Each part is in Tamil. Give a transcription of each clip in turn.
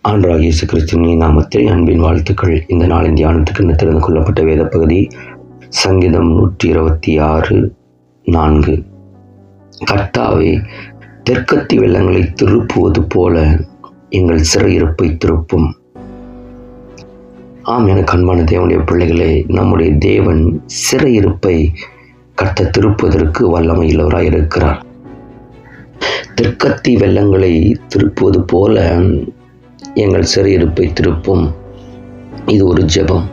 ஆண்டவராகிய இயேசு கிறிஸ்துவின் நாமத்தில் அன்பின் வாழ்த்துக்கள். இந்த நாளின் தியானத்துக்கு தெரிந்து கொள்ளப்பட்ட வேத பகுதி சங்கீதம் 126:4. கர்த்தாவே, தெற்கத்தி வெள்ளங்களை திருப்புவது போல எங்கள் சிறையிருப்பை திருப்பும். ஆம், எனக்கு அன்பான தேவனுடைய பிள்ளைகளே, நம்முடைய தேவன் சிறையிருப்பை கர்த்தர் திருப்புவதற்கு வல்லமையுள்ளவராய் இருக்கிறார். தெற்கத்தி வெள்ளங்களை திருப்புவது போல எங்கள் சிறையிருப்பை திருப்பும். இது ஒரு ஜெபம்.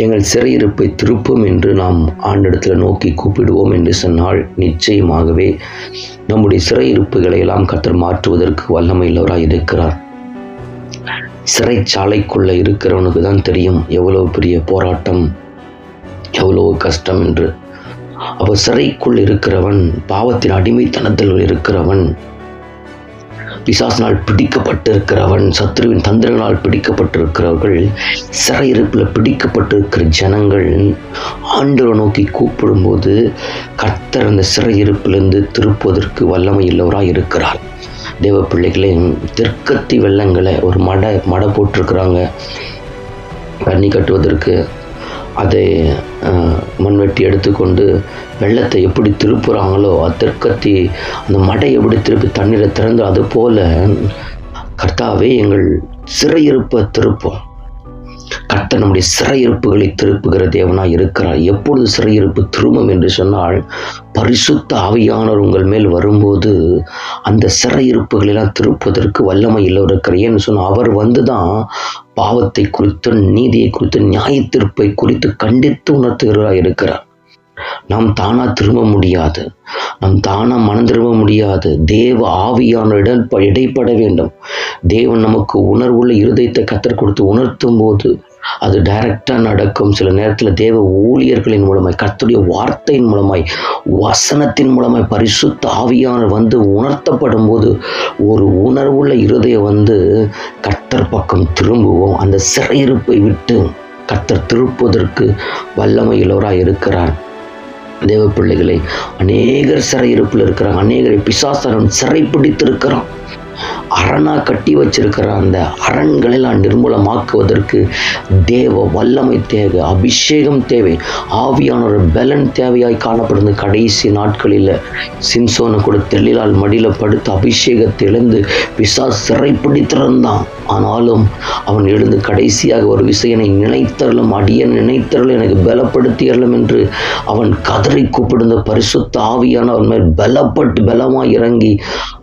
எங்கள் சிறையிருப்பை திருப்பும் என்று நாம் ஆண்டவரிடத்தில் நோக்கி கூப்பிடுவோம் என்று சொன்னால் நிச்சயமாகவே நம்முடைய சிறையிருப்புகளை எல்லாம் கர்த்தர் மாற்றுவதற்கு வல்லமையுள்ளவராய் இருக்கிறார். சிறைச்சாலைக்குள்ள இருக்கிறவனுக்கு தான் தெரியும் எவ்வளவு பெரிய போராட்டம், எவ்வளவு கஷ்டம் என்று. அப்போ சிறைக்குள் இருக்கிறவன், பாவத்தின் அடிமைத்தனத்தில் இருக்கிறவன், பிசாசினால் பிடிக்கப்பட்டிருக்கிறவன், சத்துருவின் தந்திரங்களால் பிடிக்கப்பட்டிருக்கிறவர்கள், சிறையிருப்பில் பிடிக்கப்பட்டிருக்கிற ஜனங்கள் ஆண்டவரை நோக்கி கூப்பிடும்போது கர்த்தர் அந்த சிறையிருப்பிலிருந்து திருப்புவதற்கு வல்லமை உள்ளவராக இருக்கிறார். தேவ பிள்ளைகளே, தெற்கத்தி வெள்ளங்களை ஒரு மடை போட்டிருக்கிறாங்க தண்ணி கட்டுவதற்கு. அதை மண்வெட்டி எடுத்துக்கொண்டு வெள்ளத்தை எப்படி திருப்புறாங்களோ, தெற்கத்தி அந்த மடை எப்படி திருப்பி தண்ணீரை திறந்து, அது போல கர்த்தாவே எங்கள் சிறையிருப்பை திருப்போம். கர்த்தர் நம்முடைய சிறையிருப்புகளை திருப்புகிற தேவனாய் இருக்கிறார். எப்பொழுது சிறையிருப்பு திரும்பும் என்று சொன்னால், பரிசுத்த ஆவியானவர் உங்கள் மேல் வரும்போது அந்த சிறையிருப்புகளெல்லாம் திருப்பதற்கு வல்லமை இல்லவர் இருக்கிறார். ஏன்னு சொன்னால், அவர் வந்துதான் பாவத்தை குறித்து, நீதியை குறித்து, நியாய தீர்ப்பை குறித்து கண்டித்து உணர்த்துகிறவராக இருக்கிறார். நாம் தானா திரும்ப முடியாது, நாம் தானா மனம் திரும்ப முடியாது. தேவ ஆவியானவரிடம் இடைப்பட வேண்டும். தேவன் நமக்கு உணர்வுள்ள இருதயத்தை கர்த்தர் கொடுத்து உணர்த்தும் போது அது டைரக்டா நடக்கும். சில நேரத்தில் தேவ ஊழியர்களின் மூலமாய், கர்த்தருடைய வார்த்தையின் மூலமாய், வசனத்தின் மூலமாய் பரிசுத்த ஆவியானவர் வந்து உணர்த்தப்படும் போது ஒரு உணர்வுள்ள இருதயம் கர்த்தர் பக்கம் திரும்புவோம். அந்த சிறையிருப்பை விட்டு கர்த்தர் திருப்புவதற்கு வல்லமையுள்ளவராய் இருக்கிறார். தேவ பிள்ளைகளை, அநேகர் சிறையிருப்பில் இருக்கிறாங்க. அநேகரை பிசாசாரன் சிறை பிடித்திருக்கிறான். அரணா கட்டி வச்சிருக்கிற அந்த அரண்களெல்லாம் நிர்மூலமாக்குவதற்கு தேவ வல்லமை தேவை, அபிஷேகம் தேவை, ஆவியானோட பலன் தேவையாய் காணப்படுது. கடைசி நாட்களில் சிம்சோனை கூட தெளிலால் மடியில் படுத்து அபிஷேகத்தை இழந்து பிசாசு சிறை பிடித்திருந்தான். ஆனாலும் அவன் எழுந்து கடைசியாக ஒரு விஷயனை நினைத்தரலும், அடியன் நினைத்தரலும், எனக்கு பலப்படுத்தியறலும் என்று அவன் கதறி கூப்பிடுந்த பரிசுத்த ஆவியானவர் மேல் பலமாய் இறங்கி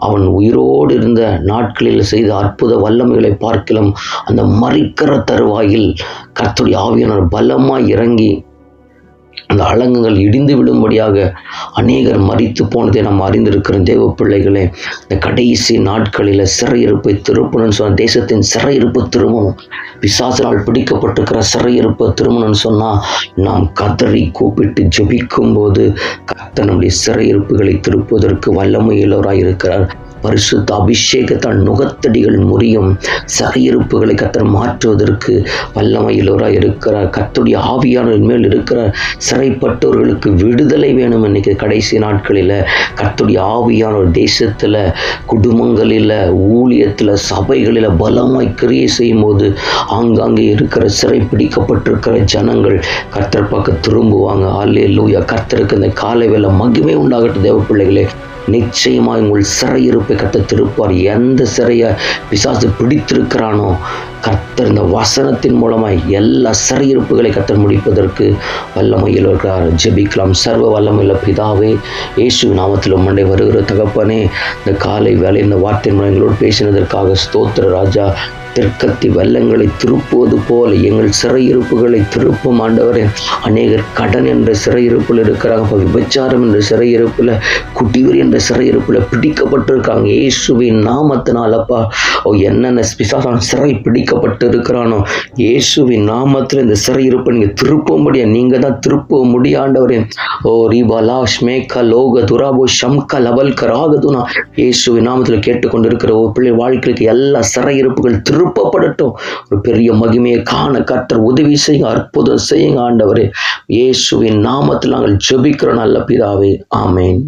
அவன் உயிரோடு இருந்த நாட்களில் செய்த அற்புத வல்லமைகளை பார்க்கலாம். அந்த மரிக்கிற தருவாயில் கர்த்தருடைய ஆவியானவர் பலமாய் இறங்கி அந்த அலங்குகள் இடிந்து விடும்படியாக அநேகர் மரித்து போனதை நாம் அறிந்திருக்கிறோம். தேவ பிள்ளைகளே, இந்த கடைசி நாட்களில் சிறையிருப்பை திருப்பணும்னு சொன்னால், தேசத்தின் சிறையிருப்பு திரும்பணும், பிசாசினால் பிடிக்கப்பட்டிருக்கிற சிறையிருப்பை திரும்பணும்னு சொன்னால், நாம் கதறி கூப்பிட்டு ஜெபிக்கும் போது கர்த்தர் நம்முடைய சிறையிருப்புகளை திருப்புவதற்கு வல்லமையுள்ளவராய் இருக்கிறார். பரிசுத்த அபிஷேகத்தால் நுகத்தடிகள் முறியும். சிறையிருப்புகளை கர்த்தர் மாற்றுவதற்கு வல்லமையுள்ளவராய் இருக்கிறார். கர்த்தருடைய ஆவியானவர் மேல் இருக்கிற சிறைப்பட்டவர்களுக்கு விடுதலை வேணும். இன்னைக்கு கடைசி நாட்களில் கர்த்தருடைய ஆவியானவர் தேசத்தில், குடும்பங்களில், ஊழியத்தில், சபைகளில் பலமாய் கிரியை செய்யும் போது ஆங்காங்கே இருக்கிற சிறை பிடிக்கப்பட்டிருக்கிற ஜனங்கள் கர்த்தர் பக்கம் திரும்புவாங்க. அல்லேலூயா. கர்த்தருக்கு இந்த காலை வேளை மகிமை உண்டாகட்டும். தேவ பிள்ளைகளே, நிச்சயமாக உங்கள் சிறையிருப்பை கர்த்தர் திருப்பார். எந்த சிறையை பிசாசு பிடித்திருக்கிறானோ, கர்த்தர் இந்த வசனத்தின் மூலமாய் எல்லா சிறையிருப்புகளை கர்த்தர் முடிப்பதற்கு வல்லமையில் இருக்கிறார். ஜெபிக்கலாம். சர்வ வல்லமையுள்ள பிதாவே, இயேசு நாமத்தில் உம்முடைய வருகிற தகப்பனே, இந்த காலை வேலை இந்த வார்த்தை மூலம் எங்களோடு பேசினதற்காக ஸ்தோத்திர ராஜா. தெற்கத்தி வெள்ளங்களை திருப்புவது போல எங்கள் சிறையிருப்புகளை திருப்பும் ஆண்டவரே. அநேகர் கடன் என்ற சிறையிருப்பில் இருக்கிறாங்க, விபச்சாரம் என்ற சிறையிருப்பில், குடிவெறி என்ற சிறையிருப்பில் பிடிக்கப்பட்டிருக்காங்க. இயேசுவின் நாமத்தினாலப்பா, என்னென்ன பிசாசான சிறை பிடிக்கப்பட்டு இருக்கிறானோ, இயேசுவின் நாமத்தில் இந்த சிறையிருப்பை நீங்கள் திருப்பும்படியா நீங்கள் தான் திருப்ப முடியாண்டவரே. ஓ ரிபலாஷ் மேக்க லோக துராபோ ஷம்க லவல் கராகதுனா, இயேசுவின் நாமத்தில் கேட்டுக்கொண்டிருக்கிற ஒரு பிள்ளை வாழ்க்கைக்கு எல்லா சிறையிருப்புகள் திருப்பப்படட்டும். ஒரு பெரிய மகிமையை காண கர்த்தர் உதவி செய்யுங்க, அற்புதம் செய்யுங்க ஆண்டவரே. இயேசுவின் நாமத்தில் நாங்கள் ஜெபிக்கிறோம் நல்ல பிதாவே. ஆமேன்.